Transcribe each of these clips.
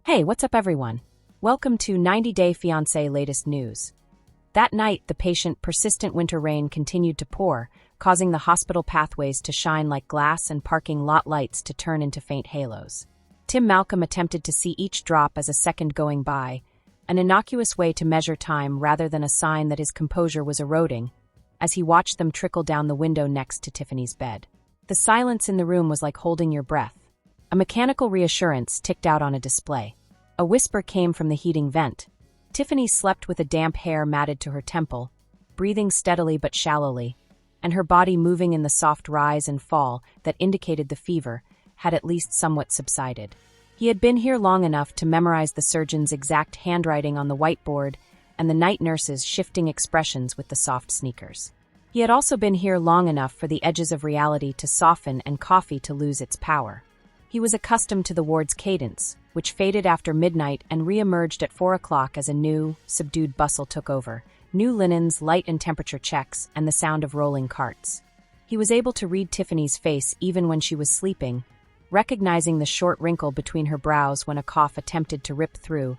Hey, what's up everyone? Welcome to 90-Day Fiancé latest news. That night, the patient persistent winter rain continued to pour, causing the hospital pathways to shine like glass and parking lot lights to turn into faint halos. Tim Malcolm attempted to see each drop as a second going by, an innocuous way to measure time rather than a sign that his composure was eroding, as he watched them trickle down the window next to Tiffany's bed. The silence in the room was like holding your breath. A mechanical reassurance ticked out on a display. A whisper came from the heating vent. Tiffany slept with a damp hair matted to her temple, breathing steadily but shallowly, and her body moving in the soft rise and fall that indicated the fever had at least somewhat subsided. He had been here long enough to memorize the surgeon's exact handwriting on the whiteboard and the night nurse's shifting expressions with the soft sneakers. He had also been here long enough for the edges of reality to soften and coffee to lose its power. He was accustomed to the ward's cadence, which faded after midnight and re-emerged at 4 o'clock as a new, subdued bustle took over, new linens, light and temperature checks, and the sound of rolling carts. He was able to read Tiffany's face even when she was sleeping, recognizing the short wrinkle between her brows when a cough attempted to rip through,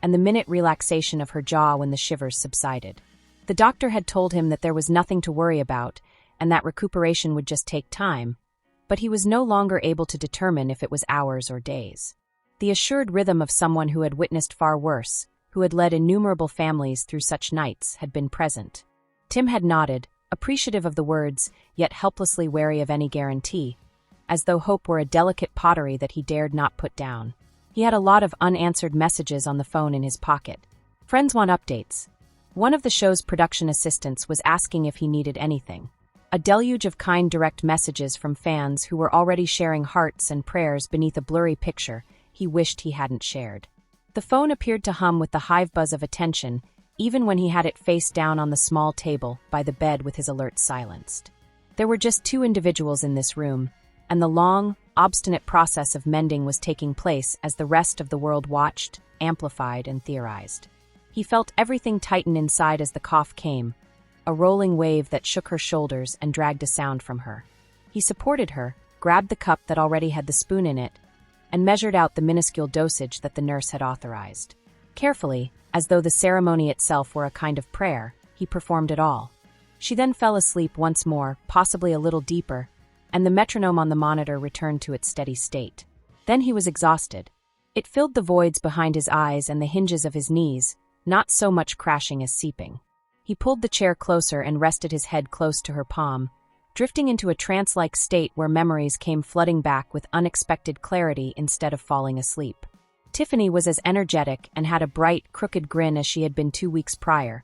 and the minute relaxation of her jaw when the shivers subsided. The doctor had told him that there was nothing to worry about, and that recuperation would just take time, but he was no longer able to determine if it was hours or days. The assured rhythm of someone who had witnessed far worse, who had led innumerable families through such nights, had been present. Tim had nodded, appreciative of the words, yet helplessly wary of any guarantee, as though hope were a delicate pottery that he dared not put down. He had a lot of unanswered messages on the phone in his pocket. Friends want updates. One of the show's production assistants was asking if he needed anything. A deluge of kind direct messages from fans who were already sharing hearts and prayers beneath a blurry picture he wished he hadn't shared. The phone appeared to hum with the hive buzz of attention, even when he had it face down on the small table by the bed with his alerts silenced. There were just two individuals in this room, and the long, obstinate process of mending was taking place as the rest of the world watched, amplified, and theorized. He felt everything tighten inside as the cough came, a rolling wave that shook her shoulders and dragged a sound from her. He supported her, grabbed the cup that already had the spoon in it, and measured out the minuscule dosage that the nurse had authorized. Carefully, as though the ceremony itself were a kind of prayer, he performed it all. She then fell asleep once more, possibly a little deeper, and the metronome on the monitor returned to its steady state. Then he was exhausted. It filled the voids behind his eyes and the hinges of his knees, not so much crashing as seeping. He pulled the chair closer and rested his head close to her palm, drifting into a trance-like state where memories came flooding back with unexpected clarity instead of falling asleep. Tiffany was as energetic and had a bright, crooked grin as she had been 2 weeks prior,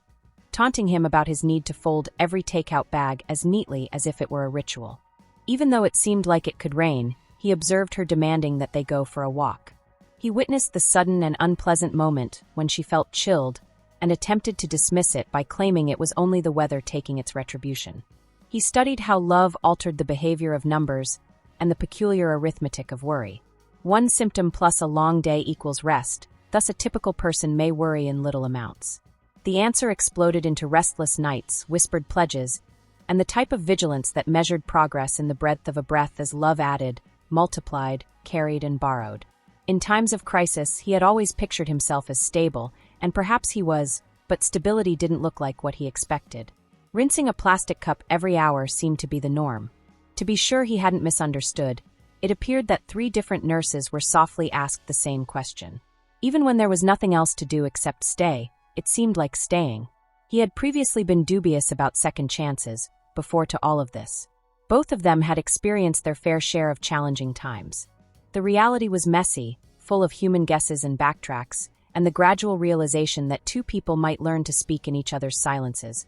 taunting him about his need to fold every takeout bag as neatly as if it were a ritual. Even though it seemed like it could rain, he observed her demanding that they go for a walk. He witnessed the sudden and unpleasant moment when she felt chilled and attempted to dismiss it by claiming it was only the weather taking its retribution. He studied how love altered the behavior of numbers and the peculiar arithmetic of worry. One symptom plus a long day equals rest, thus a typical person may worry in little amounts. The answer exploded into restless nights, whispered pledges, and the type of vigilance that measured progress in the breadth of a breath as love added, multiplied, carried, and borrowed. In times of crisis, he had always pictured himself as stable, and perhaps he was, but stability didn't look like what he expected. Rinsing a plastic cup every hour seemed to be the norm. To be sure he hadn't misunderstood, it appeared that 3 different nurses were softly asked the same question. Even when there was nothing else to do except stay, it seemed like staying. He had previously been dubious about second chances, before to all of this. Both of them had experienced their fair share of challenging times. The reality was messy, full of human guesses and backtracks, and the gradual realization that 2 people might learn to speak in each other's silences.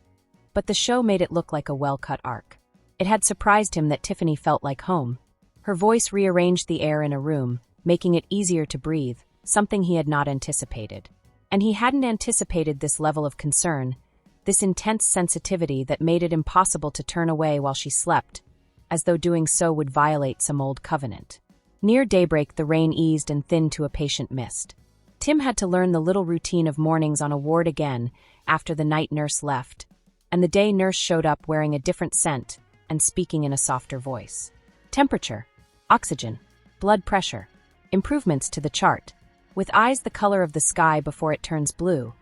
But the show made it look like a well-cut arc. It had surprised him that Tiffany felt like home. Her voice rearranged the air in a room, making it easier to breathe, something he had not anticipated. And he hadn't anticipated this level of concern, this intense sensitivity that made it impossible to turn away while she slept, as though doing so would violate some old covenant. Near daybreak, the rain eased and thinned to a patient mist. Tim had to learn the little routine of mornings on a ward again after the night nurse left, and the day nurse showed up wearing a different scent and speaking in a softer voice. Temperature, oxygen, blood pressure, improvements to the chart. With eyes the color of the sky before it turns blue,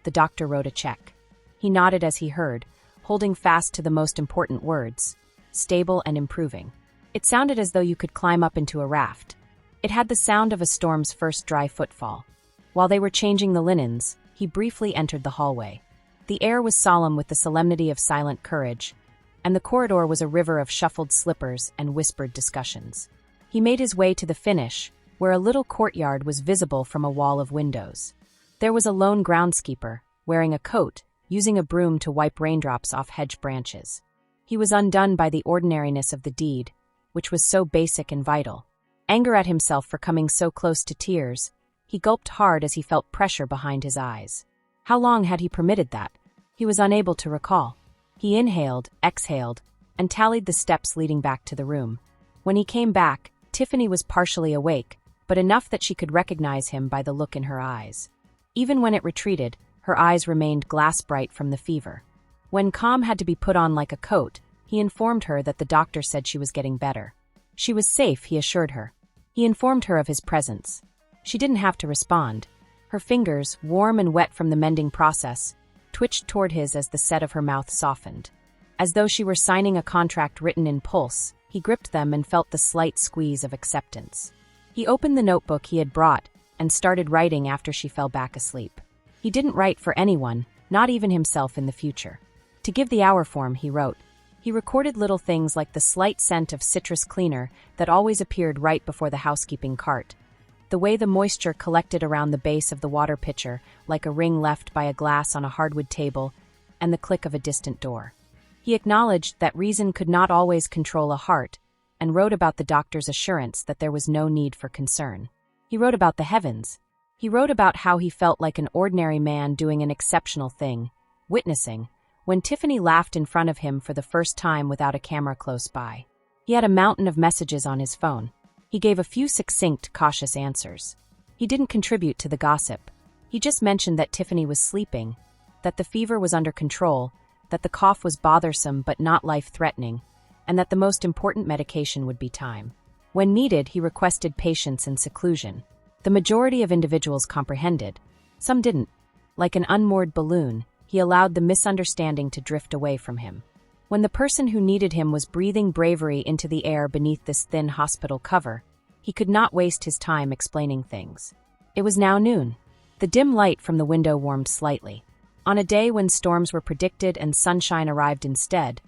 the doctor wrote a check. He nodded as he heard, holding fast to the most important words: stable and improving. It sounded as though you could climb up into a raft. It had the sound of a storm's first dry footfall. While they were changing the linens, he briefly entered the hallway. The air was solemn with the solemnity of silent courage, and the corridor was a river of shuffled slippers and whispered discussions. He made his way to the finish, where a little courtyard was visible from a wall of windows. There was a lone groundskeeper, wearing a coat, using a broom to wipe raindrops off hedge branches. He was undone by the ordinariness of the deed, which was so basic and vital. Anger at himself for coming so close to tears, he gulped hard as he felt pressure behind his eyes. How long had he permitted that? He was unable to recall. He inhaled, exhaled, and tallied the steps leading back to the room. When he came back, Tiffany was partially awake, but enough that she could recognize him by the look in her eyes. Even when it retreated, her eyes remained glass-bright from the fever. When calm had to be put on like a coat, he informed her that the doctor said she was getting better. She was safe, he assured her. He informed her of his presence. She didn't have to respond. Her fingers, warm and wet from the mending process, twitched toward his as the set of her mouth softened. As though she were signing a contract written in pulse, he gripped them and felt the slight squeeze of acceptance. He opened the notebook he had brought and started writing after she fell back asleep. He didn't write for anyone, not even himself in the future. To give the hour form, he wrote. He recorded little things like the slight scent of citrus cleaner that always appeared right before the housekeeping cart, the way the moisture collected around the base of the water pitcher like a ring left by a glass on a hardwood table, and the click of a distant door. He acknowledged that reason could not always control a heart, and wrote about the doctor's assurance that there was no need for concern. He wrote about the heavens. He wrote about how he felt like an ordinary man doing an exceptional thing, witnessing, when Tiffany laughed in front of him for the first time without a camera close by. He had a mountain of messages on his phone. He gave a few succinct, cautious answers. He didn't contribute to the gossip. He just mentioned that Tiffany was sleeping, that the fever was under control, that the cough was bothersome but not life-threatening, and that the most important medication would be time. When needed, he requested patience and seclusion. The majority of individuals comprehended. Some didn't. Like an unmoored balloon, he allowed the misunderstanding to drift away from him. When the person who needed him was breathing bravery into the air beneath this thin hospital cover, he could not waste his time explaining things. It was now noon. The dim light from the window warmed slightly. On a day when storms were predicted and sunshine arrived instead,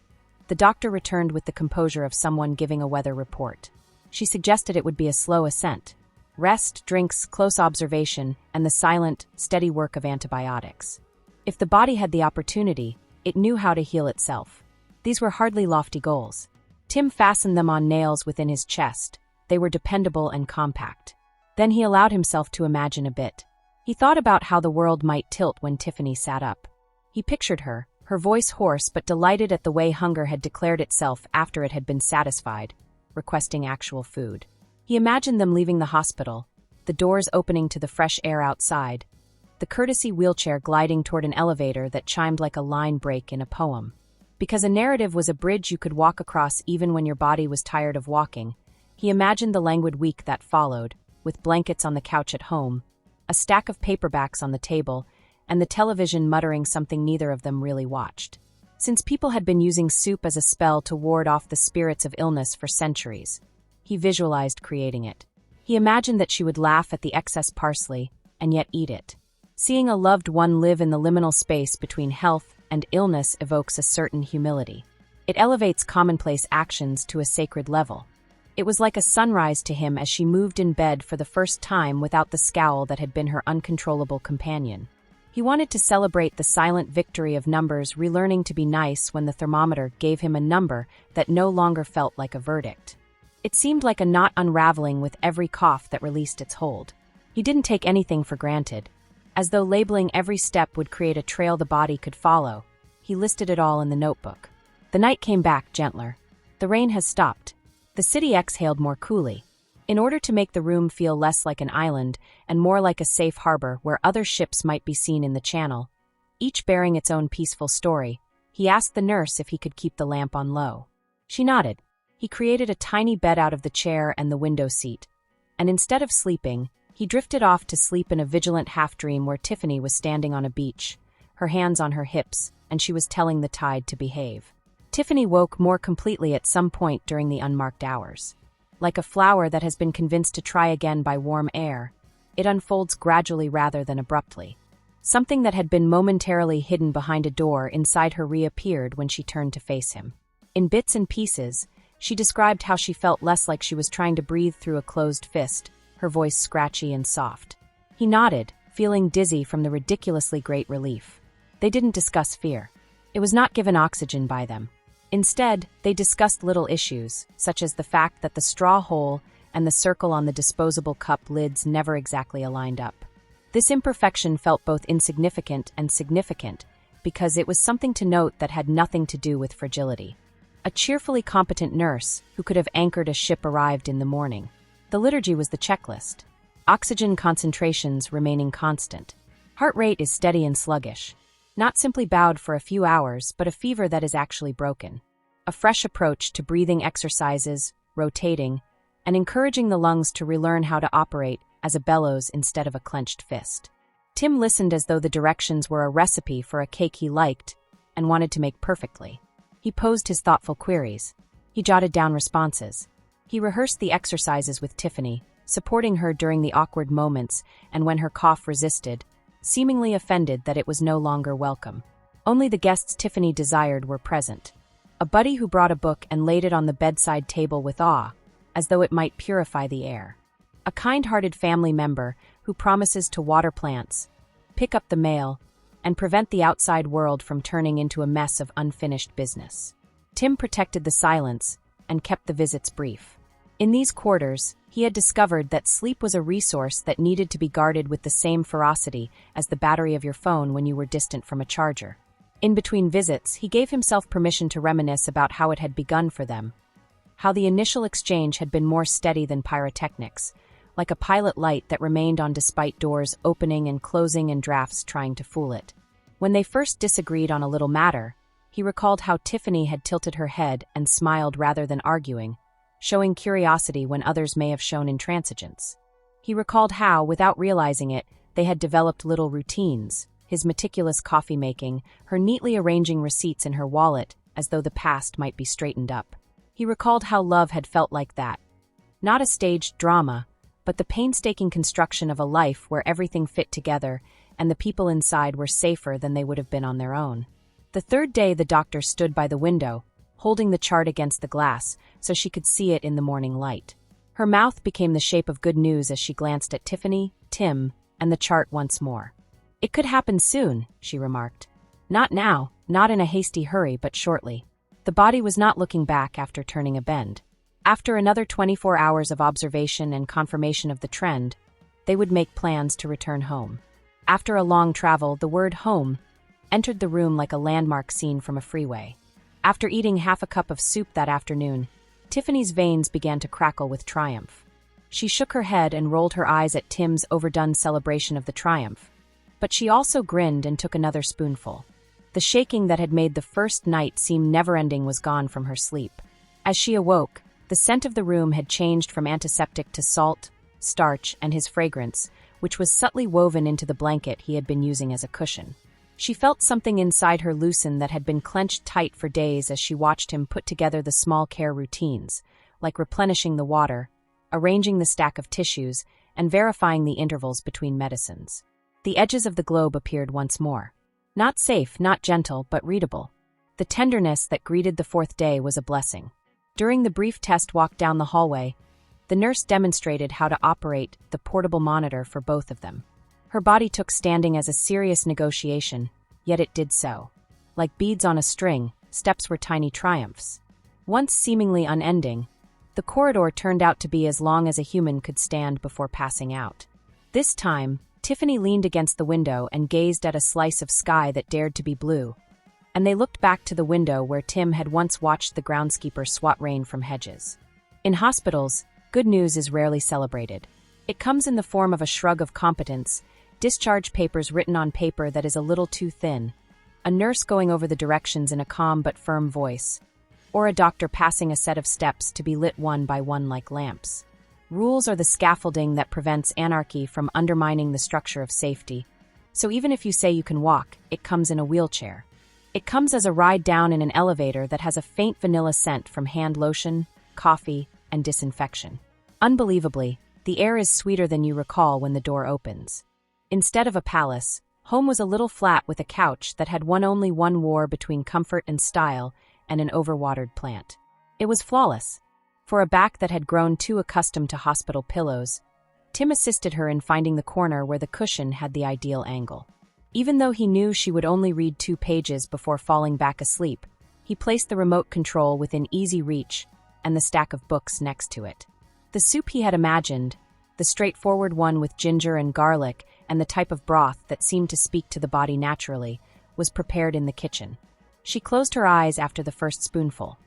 the doctor returned with the composure of someone giving a weather report. She suggested it would be a slow ascent. Rest, drinks, close observation, and the silent, steady work of antibiotics. If the body had the opportunity, it knew how to heal itself. These were hardly lofty goals. Tim fastened them on nails within his chest. They were dependable and compact. Then he allowed himself to imagine a bit. He thought about how the world might tilt when Tiffany sat up. He pictured her, her voice hoarse but delighted at the way hunger had declared itself after it had been satisfied, requesting actual food. He imagined them leaving the hospital, the doors opening to the fresh air outside, the courtesy wheelchair gliding toward an elevator that chimed like a line break in a poem. Because a narrative was a bridge you could walk across even when your body was tired of walking, he imagined the languid week that followed, with blankets on the couch at home, a stack of paperbacks on the table, and the television muttering something neither of them really watched. Since people had been using soup as a spell to ward off the spirits of illness for centuries, he visualized creating it. He imagined that she would laugh at the excess parsley, and yet eat it. Seeing a loved one live in the liminal space between health and illness evokes a certain humility. It elevates commonplace actions to a sacred level. It was like a sunrise to him as she moved in bed for the first time without the scowl that had been her uncontrollable companion. He wanted to celebrate the silent victory of numbers relearning to be nice when the thermometer gave him a number that no longer felt like a verdict. It seemed like a knot unraveling with every cough that released its hold. He didn't take anything for granted. As though labeling every step would create a trail the body could follow, he listed it all in the notebook. The night came back gentler. The rain has stopped. The city exhaled more coolly. In order to make the room feel less like an island and more like a safe harbor where other ships might be seen in the channel, each bearing its own peaceful story, he asked the nurse if he could keep the lamp on low. She nodded. He created a tiny bed out of the chair and the window seat, and instead of sleeping, He drifted off to sleep in a vigilant half-dream where Tiffany was standing on a beach, her hands on her hips, and she was telling the tide to behave. Tiffany woke more completely at some point during the unmarked hours. Like a flower that has been convinced to try again by warm air, it unfolds gradually rather than abruptly. Something that had been momentarily hidden behind a door inside her reappeared when she turned to face him. In bits and pieces, she described how she felt less like she was trying to breathe through a closed fist, her voice scratchy and soft. He nodded, feeling dizzy from the ridiculously great relief. They didn't discuss fear. It was not given oxygen by them. Instead, they discussed little issues, such as the fact that the straw hole and the circle on the disposable cup lids never exactly aligned up. This imperfection felt both insignificant and significant, because it was something to note that had nothing to do with fragility. A cheerfully competent nurse who could have anchored a ship arrived in the morning. The liturgy was the checklist. Oxygen concentrations remaining constant. Heart rate is steady and sluggish. Not simply bowed for a few hours, but a fever that is actually broken. A fresh approach to breathing exercises, rotating, and encouraging the lungs to relearn how to operate as a bellows instead of a clenched fist. Tim listened as though the directions were a recipe for a cake he liked and wanted to make perfectly. He posed his thoughtful queries. He jotted down responses. He rehearsed the exercises with Tiffany, supporting her during the awkward moments and when her cough resisted, seemingly offended that it was no longer welcome. Only the guests Tiffany desired were present. A buddy who brought a book and laid it on the bedside table with awe, as though it might purify the air. A kind-hearted family member who promises to water plants, pick up the mail, and prevent the outside world from turning into a mess of unfinished business. Tim protected the silence and kept the visits brief. In these quarters, he had discovered that sleep was a resource that needed to be guarded with the same ferocity as the battery of your phone when you were distant from a charger. In between visits, he gave himself permission to reminisce about how it had begun for them. How the initial exchange had been more steady than pyrotechnics, like a pilot light that remained on despite doors opening and closing and drafts trying to fool it. When they first disagreed on a little matter, he recalled how Tiffany had tilted her head and smiled rather than arguing, showing curiosity when others may have shown intransigence. He recalled how, without realizing it, they had developed little routines, his meticulous coffee-making, her neatly arranging receipts in her wallet, as though the past might be straightened up. He recalled how love had felt like that. Not a staged drama, but the painstaking construction of a life where everything fit together and the people inside were safer than they would have been on their own. The third day the doctor stood by the window, holding the chart against the glass so she could see it in the morning light. Her mouth became the shape of good news as she glanced at Tiffany, Tim, and the chart once more. "It could happen soon," she remarked. "Not now, not in a hasty hurry, but shortly." The body was not looking back after turning a bend. After another 24 hours of observation and confirmation of the trend, they would make plans to return home. After a long travel, the word home entered the room like a landmark scene from a freeway. After eating half a cup of soup that afternoon, Tiffany's veins began to crackle with triumph. She shook her head and rolled her eyes at Tim's overdone celebration of the triumph. But she also grinned and took another spoonful. The shaking that had made the first night seem never-ending was gone from her sleep. As she awoke, the scent of the room had changed from antiseptic to salt, starch, and his fragrance, which was subtly woven into the blanket he had been using as a cushion. She felt something inside her loosen that had been clenched tight for days as she watched him put together the small care routines, like replenishing the water, arranging the stack of tissues, and verifying the intervals between medicines. The edges of the globe appeared once more. Not safe, not gentle, but readable. The tenderness that greeted the fourth day was a blessing. During the brief test walk down the hallway, the nurse demonstrated how to operate the portable monitor for both of them. Her body took standing as a serious negotiation, yet it did so. Like beads on a string, steps were tiny triumphs. Once seemingly unending, the corridor turned out to be as long as a human could stand before passing out. This time, Tiffany leaned against the window and gazed at a slice of sky that dared to be blue, and they looked back to the window where Tim had once watched the groundskeeper swat rain from hedges. In hospitals, good news is rarely celebrated. It comes in the form of a shrug of competence, discharge papers written on paper that is a little too thin, a nurse going over the directions in a calm but firm voice, or a doctor passing a set of steps to be lit one by one like lamps. Rules are the scaffolding that prevents anarchy from undermining the structure of safety. So even if you say you can walk, it comes in a wheelchair. It comes as a ride down in an elevator that has a faint vanilla scent from hand lotion, coffee, and disinfection. Unbelievably, the air is sweeter than you recall when the door opens. Instead of a palace, home was a little flat with a couch that had only one war between comfort and style and an overwatered plant. It was flawless. For a back that had grown too accustomed to hospital pillows, Tim assisted her in finding the corner where the cushion had the ideal angle. Even though he knew she would only read 2 pages before falling back asleep, he placed the remote control within easy reach and the stack of books next to it. The soup he had imagined, the straightforward one with ginger and garlic and the type of broth that seemed to speak to the body naturally, was prepared in the kitchen. She closed her eyes after the first spoonful.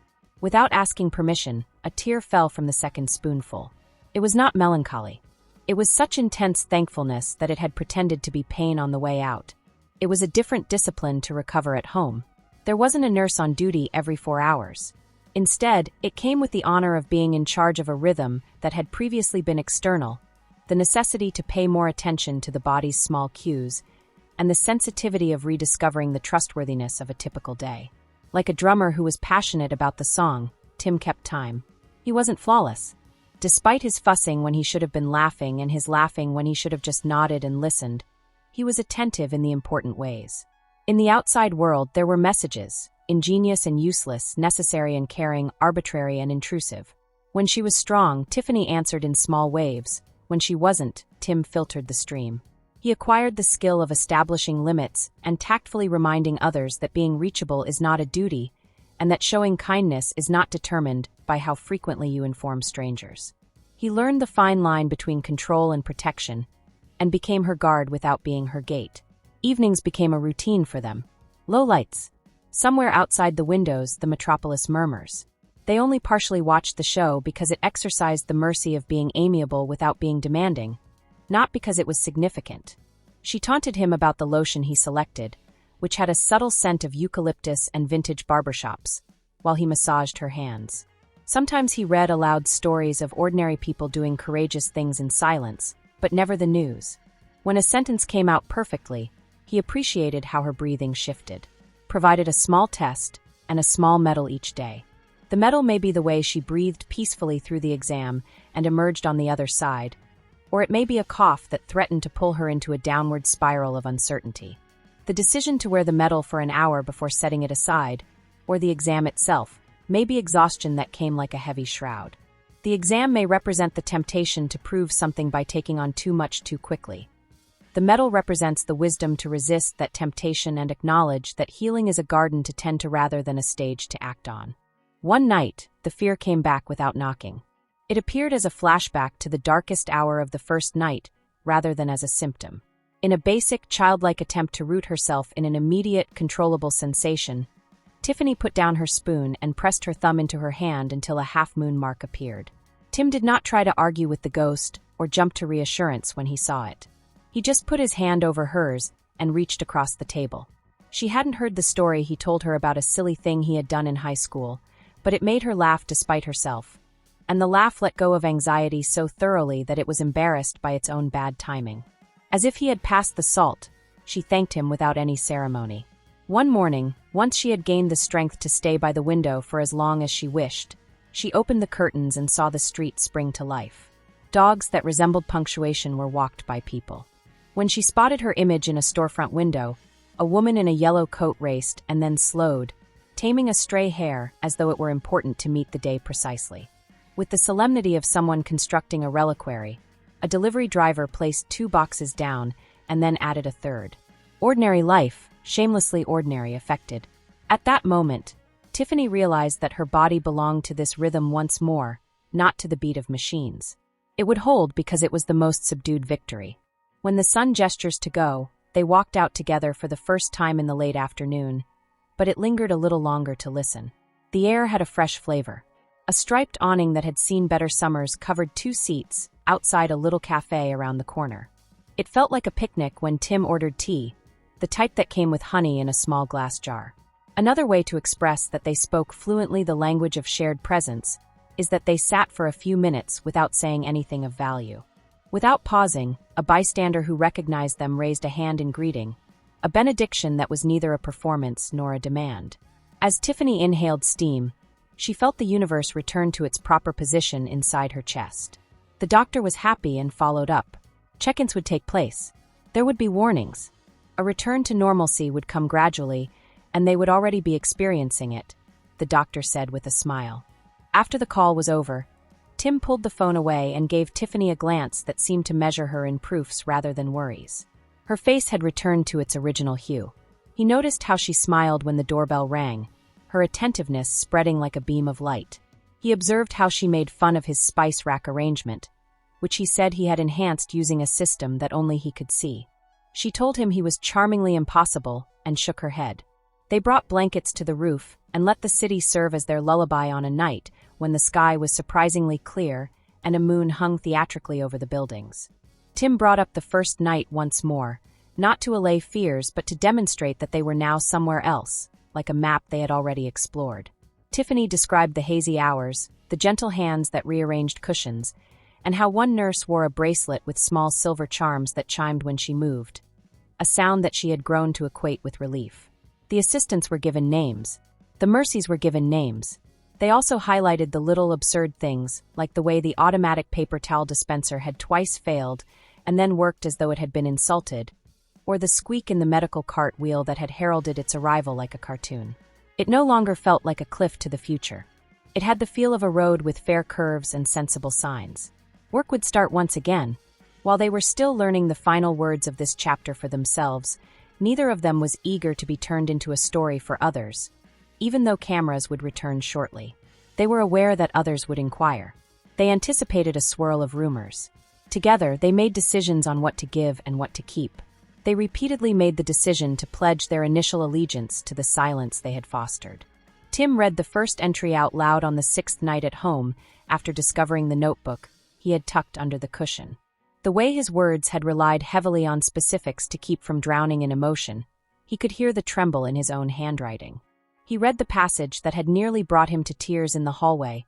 Without asking permission, a tear fell from the second spoonful. It was not melancholy. It was such intense thankfulness that it had pretended to be pain on the way out. It was a different discipline to recover at home. There wasn't a nurse on duty every 4 hours. Instead, it came with the honor of being in charge of a rhythm that had previously been external, the necessity to pay more attention to the body's small cues, and the sensitivity of rediscovering the trustworthiness of a typical day. Like a drummer who was passionate about the song, Tim kept time. He wasn't flawless. Despite his fussing when he should have been laughing and his laughing when he should have just nodded and listened, he was attentive in the important ways. In the outside world, there were messages, ingenious and useless, necessary and caring, arbitrary and intrusive. When she was strong, Tiffany answered in small waves. When she wasn't, Tim filtered the stream. He acquired the skill of establishing limits and tactfully reminding others that being reachable is not a duty, and that showing kindness is not determined by how frequently you inform strangers. He learned the fine line between control and protection, and became her guard without being her gate. Evenings became a routine for them. Low lights. Somewhere outside the windows, the metropolis murmurs. They only partially watched the show because it exercised the mercy of being amiable without being demanding, not because it was significant. She taunted him about the lotion he selected, which had a subtle scent of eucalyptus and vintage barbershops, while he massaged her hands. Sometimes he read aloud stories of ordinary people doing courageous things in silence, but never the news. When a sentence came out perfectly, he appreciated how her breathing shifted. Provided a small test and a small medal each day. The medal may be the way she breathed peacefully through the exam and emerged on the other side, or it may be a cough that threatened to pull her into a downward spiral of uncertainty. The decision to wear the medal for an hour before setting it aside, or the exam itself, may be exhaustion that came like a heavy shroud. The exam may represent the temptation to prove something by taking on too much too quickly. The medal represents the wisdom to resist that temptation and acknowledge that healing is a garden to tend to rather than a stage to act on. One night, the fear came back without knocking. It appeared as a flashback to the darkest hour of the first night, rather than as a symptom. In a basic, childlike attempt to root herself in an immediate, controllable sensation, Tiffany put down her spoon and pressed her thumb into her hand until a half-moon mark appeared. Tim did not try to argue with the ghost or jump to reassurance when he saw it. He just put his hand over hers and reached across the table. She hadn't heard the story he told her about a silly thing he had done in high school, but it made her laugh despite herself, and the laugh let go of anxiety so thoroughly that it was embarrassed by its own bad timing. As if he had passed the salt, she thanked him without any ceremony. One morning, once she had gained the strength to stay by the window for as long as she wished, she opened the curtains and saw the street spring to life. Dogs that resembled punctuation were walked by people. When she spotted her image in a storefront window, a woman in a yellow coat raced and then slowed, taming a stray hare as though it were important to meet the day precisely. With the solemnity of someone constructing a reliquary, a delivery driver placed 2 boxes down and then added a third. Ordinary life, shamelessly ordinary, affected. At that moment, Tiffany realized that her body belonged to this rhythm once more, not to the beat of machines. It would hold because it was the most subdued victory. When the sun gestures to go, they walked out together for the first time in the late afternoon, but it lingered a little longer to listen. The air had a fresh flavor. A striped awning that had seen better summers covered 2 seats outside a little cafe around the corner. It felt like a picnic when Tim ordered tea, the type that came with honey in a small glass jar. Another way to express that they spoke fluently the language of shared presence is that they sat for a few minutes without saying anything of value. Without pausing, a bystander who recognized them raised a hand in greeting, a benediction that was neither a performance nor a demand. As Tiffany inhaled steam, she felt the universe return to its proper position inside her chest. The doctor was happy and followed up. Check-ins would take place. There would be warnings. A return to normalcy would come gradually, and they would already be experiencing it, the doctor said with a smile. After the call was over, Tim pulled the phone away and gave Tiffany a glance that seemed to measure her in proofs rather than worries. Her face had returned to its original hue. He noticed how she smiled when the doorbell rang, her attentiveness spreading like a beam of light. He observed how she made fun of his spice rack arrangement, which he said he had enhanced using a system that only he could see. She told him he was charmingly impossible and shook her head. They brought blankets to the roof and let the city serve as their lullaby on a night when the sky was surprisingly clear and a moon hung theatrically over the buildings. Tim brought up the first night once more, not to allay fears but to demonstrate that they were now somewhere else, like a map they had already explored. Tiffany described the hazy hours, the gentle hands that rearranged cushions, and how one nurse wore a bracelet with small silver charms that chimed when she moved, a sound that she had grown to equate with relief. The assistants were given names. The mercies were given names. They also highlighted the little absurd things, like the way the automatic paper towel dispenser had twice failed and then worked as though it had been insulted, or the squeak in the medical cart wheel that had heralded its arrival like a cartoon. It no longer felt like a cliff to the future. It had the feel of a road with fair curves and sensible signs. Work would start once again. While they were still learning the final words of this chapter for themselves, neither of them was eager to be turned into a story for others, even though cameras would return shortly. They were aware that others would inquire. They anticipated a swirl of rumors. Together, they made decisions on what to give and what to keep. They repeatedly made the decision to pledge their initial allegiance to the silence they had fostered. Tim read the first entry out loud on the sixth night at home after discovering the notebook he had tucked under the cushion. The way his words had relied heavily on specifics to keep from drowning in emotion, he could hear the tremble in his own handwriting. He read the passage that had nearly brought him to tears in the hallway,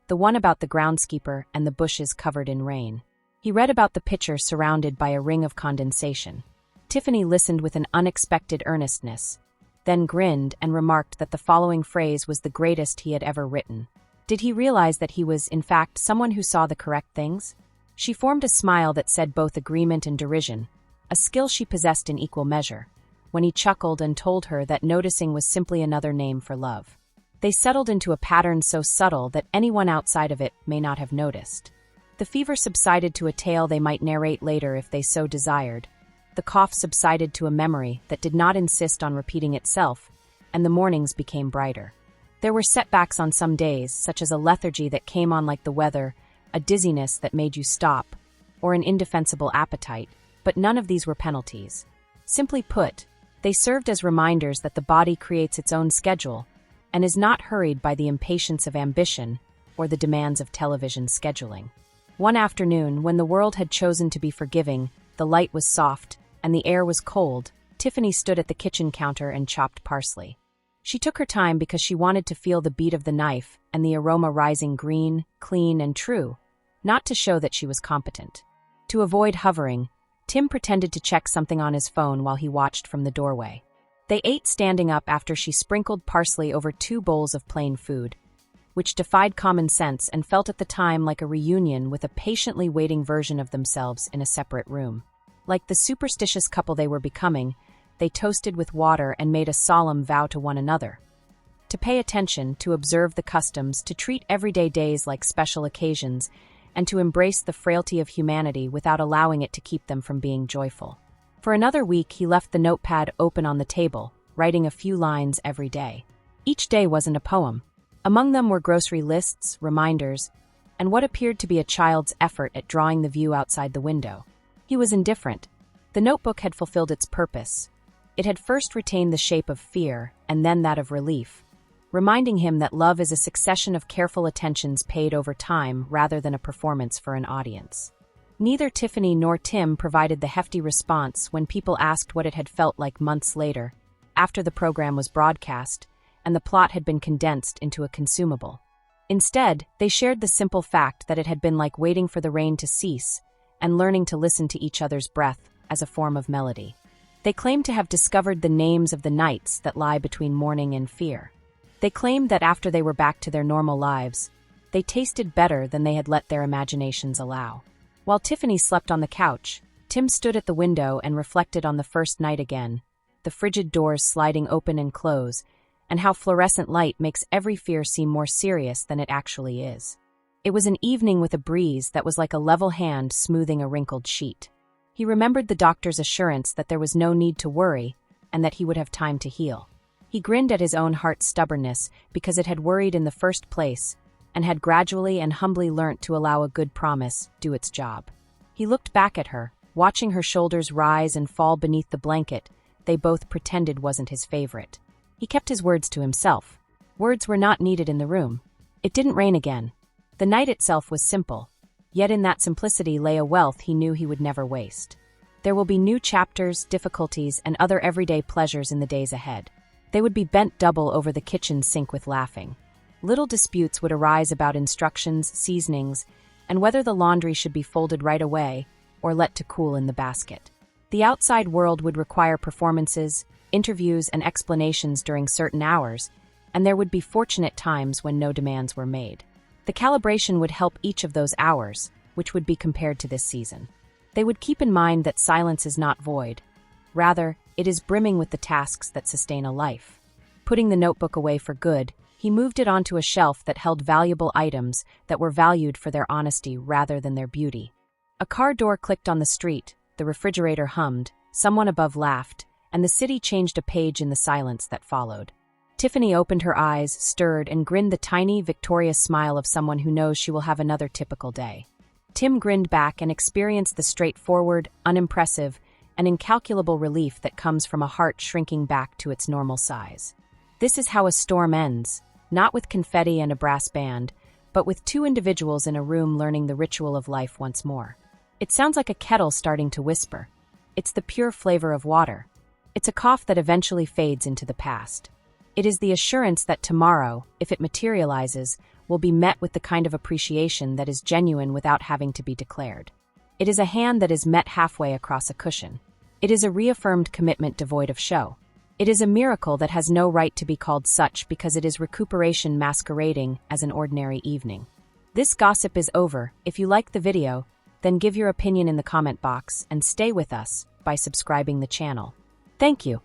the one about the groundskeeper and the bushes covered in rain. He read about the pitcher surrounded by a ring of condensation. Tiffany listened with an unexpected earnestness, then grinned and remarked that the following phrase was the greatest he had ever written. Did he realize that he was, in fact, someone who saw the correct things? She formed a smile that said both agreement and derision, a skill she possessed in equal measure, when he chuckled and told her that noticing was simply another name for love. They settled into a pattern so subtle that anyone outside of it may not have noticed. The fever subsided to a tale they might narrate later if they so desired. The cough subsided to a memory that did not insist on repeating itself, and the mornings became brighter. There were setbacks on some days, such as a lethargy that came on like the weather, a dizziness that made you stop, or an indefensible appetite, but none of these were penalties. Simply put, they served as reminders that the body creates its own schedule and is not hurried by the impatience of ambition or the demands of television scheduling. One afternoon, when the world had chosen to be forgiving, the light was soft, and the air was cold, Tiffany stood at the kitchen counter and chopped parsley. She took her time because she wanted to feel the beat of the knife and the aroma rising green, clean, and true, not to show that she was competent. To avoid hovering, Tim pretended to check something on his phone while he watched from the doorway. They ate standing up after she sprinkled parsley over 2 bowls of plain food, which defied common sense and felt at the time like a reunion with a patiently waiting version of themselves in a separate room. Like the superstitious couple they were becoming, they toasted with water and made a solemn vow to one another. To pay attention, to observe the customs, to treat everyday days like special occasions, and to embrace the frailty of humanity without allowing it to keep them from being joyful. For another week, he left the notepad open on the table, writing a few lines every day. Each day wasn't a poem. Among them were grocery lists, reminders, and what appeared to be a child's effort at drawing the view outside the window. He was indifferent. The notebook had fulfilled its purpose. It had first retained the shape of fear, and then that of relief, reminding him that love is a succession of careful attentions paid over time rather than a performance for an audience. Neither Tiffany nor Tim provided the hefty response when people asked what it had felt like months later, after the program was broadcast, and the plot had been condensed into a consumable. Instead, they shared the simple fact that it had been like waiting for the rain to cease and learning to listen to each other's breath as a form of melody. They claimed to have discovered the names of the nights that lie between mourning and fear. They claimed that after they were back to their normal lives, they tasted better than they had let their imaginations allow. While Tiffany slept on the couch, Tim stood at the window and reflected on the first night again, the frigid doors sliding open and close, and how fluorescent light makes every fear seem more serious than it actually is. It was an evening with a breeze that was like a level hand smoothing a wrinkled sheet. He remembered the doctor's assurance that there was no need to worry and that he would have time to heal. He grinned at his own heart's stubbornness because it had worried in the first place and had gradually and humbly learnt to allow a good promise do its job. He looked back at her, watching her shoulders rise and fall beneath the blanket they both pretended wasn't his favorite. He kept his words to himself. Words were not needed in the room. It didn't rain again. The night itself was simple, yet in that simplicity lay a wealth he knew he would never waste. There will be new chapters, difficulties, and other everyday pleasures in the days ahead. They would be bent double over the kitchen sink with laughing. Little disputes would arise about instructions, seasonings, and whether the laundry should be folded right away or let to cool in the basket. The outside world would require performances, interviews, and explanations during certain hours, and there would be fortunate times when no demands were made. The calibration would help each of those hours, which would be compared to this season. They would keep in mind that silence is not void. Rather, it is brimming with the tasks that sustain a life. Putting the notebook away for good, he moved it onto a shelf that held valuable items that were valued for their honesty rather than their beauty. A car door clicked on the street, the refrigerator hummed, someone above laughed, and the city changed a page in the silence that followed. Tiffany opened her eyes, stirred, and grinned the tiny, victorious smile of someone who knows she will have another typical day. Tim grinned back and experienced the straightforward, unimpressive, and incalculable relief that comes from a heart shrinking back to its normal size. This is how a storm ends, not with confetti and a brass band, but with two individuals in a room learning the ritual of life once more. It sounds like a kettle starting to whisper. It's the pure flavor of water. It's a cough that eventually fades into the past. It is the assurance that tomorrow, if it materializes, will be met with the kind of appreciation that is genuine without having to be declared. It is a hand that is met halfway across a cushion. It is a reaffirmed commitment devoid of show. It is a miracle that has no right to be called such because it is recuperation masquerading as an ordinary evening. This gossip is over. If you like the video, then give your opinion in the comment box and stay with us by subscribing the channel. Thank you.